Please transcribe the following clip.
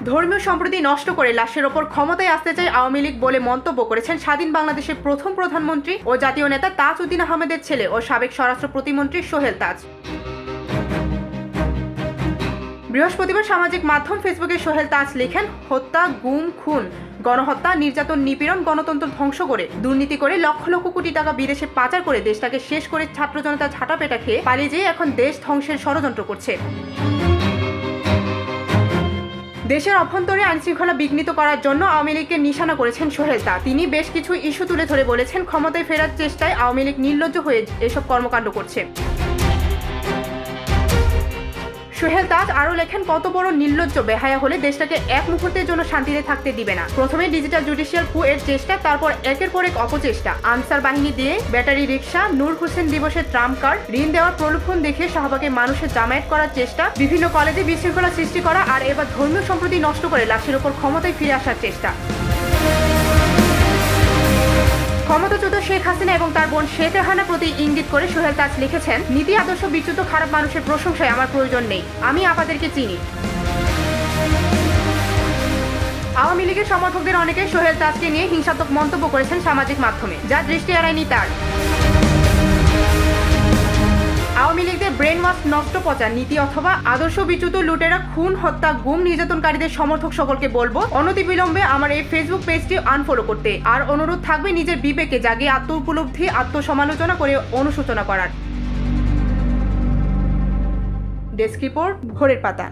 ধর্মীয় সম্প্রীতি নষ্ট করে লাশের ওপর ক্ষমতায় আসতে চায় আওয়ামী লীগ বলে মন্তব্য করেছেন স্বাধীন বাংলাদেশের প্রথম প্রধানমন্ত্রী ও জাতীয় নেতা তাজউদ্দিন আহমেদের ছেলে ও সাবেক স্বরাষ্ট্র প্রতিমন্ত্রী সোহেল তাজ। বৃহস্পতিবার সামাজিক মাধ্যম ফেসবুকে সোহেল তাজ লিখেন, হত্যা, গুম, খুন, গণহত্যা, নির্যাতন, নিপীড়ন, গণতন্ত্র ধ্বংস করে, দুর্নীতি করে, লক্ষ লক্ষ কোটি টাকা বিদেশে পাচার করে দেশটাকে শেষ করে ছাত্র জনতা ঝাঁটাপেটা খেয়ে পালিয়ে যেয়ে এখন দেশ ধ্বংসের ষড়যন্ত্র করছে। দেশের অভ্যন্তরে আইনশৃঙ্খলা বিঘ্নিত করার জন্য আওয়ামী লীগকে নিশানা করেছেন সোহেল তাজ। তিনি বেশ কিছু ইস্যু তুলে ধরে বলেছেন, ক্ষমতায় ফেরার চেষ্টায় আওয়ামী লীগ নির্লজ্জ হয়ে এসব কর্মকাণ্ড করছে। সোহেল তাজ আরও লেখেন, কত বড় নির্লজ্জ বেহায়া হলে দেশটাকে এক মুহূর্তের জন্য শান্তিতে থাকতে দিবে না। প্রথমে ডিজিটাল জুডিশিয়াল কু এর চেষ্টা, তারপর একের পর এক অপচেষ্টা, আনসার বাহিনী দিয়ে ব্যাটারি রিক্সা, নূর হোসেন দিবসের ট্রাম্প কার্ড, ঋণ দেওয়ার প্রলোভন দেখিয়ে শাহবাগে মানুষের জামায়াত করার চেষ্টা, বিভিন্ন কলেজে বিশৃঙ্খলা সৃষ্টি করা, আর এবার ধর্মীয় সম্প্রীতি নষ্ট করে লাশের ওপর ক্ষমতায় ফিরে আসার চেষ্টা। ক্ষমতাচ্যুত শেখ হাসিনা এবং তার বোন শেখ রেহানার প্রতি ইঙ্গিত করে সোহেল তাজ লিখেছেন, নীতি আদর্শ বিচ্যুত খারাপ মানুষের প্রশংসায় আমার প্রয়োজন নেই, আমি আপনাদেরকে চিনি। আওয়ামী লীগের সমর্থকদের অনেকে সোহেল তাজকে নিয়ে হিংসাত্মক মন্তব্য করেছেন সামাজিক মাধ্যমে, যা দৃষ্টি এড়ায়নি তার। আওয়ামী লীগের ব্রেন ওয়াশ, নষ্ট পচা নীতি অথবা আদর্শ বিচ্যুত লুটেরা, খুন, হত্যা, গুম, নির্যাতনকারীদের সমর্থক সকলকে বলবো, অনতিবিলম্বে আমার এই ফেসবুক পেজটি আনফলো করতে। আর অনুরোধ থাকবে নিজের বিবেকে জাগিয়ে আত্ম উপলব্ধি, আত্মসমালোচনা করে অনুশোচনা করার। ডেস্ক রিপোর্ট, ভোরের পাতা।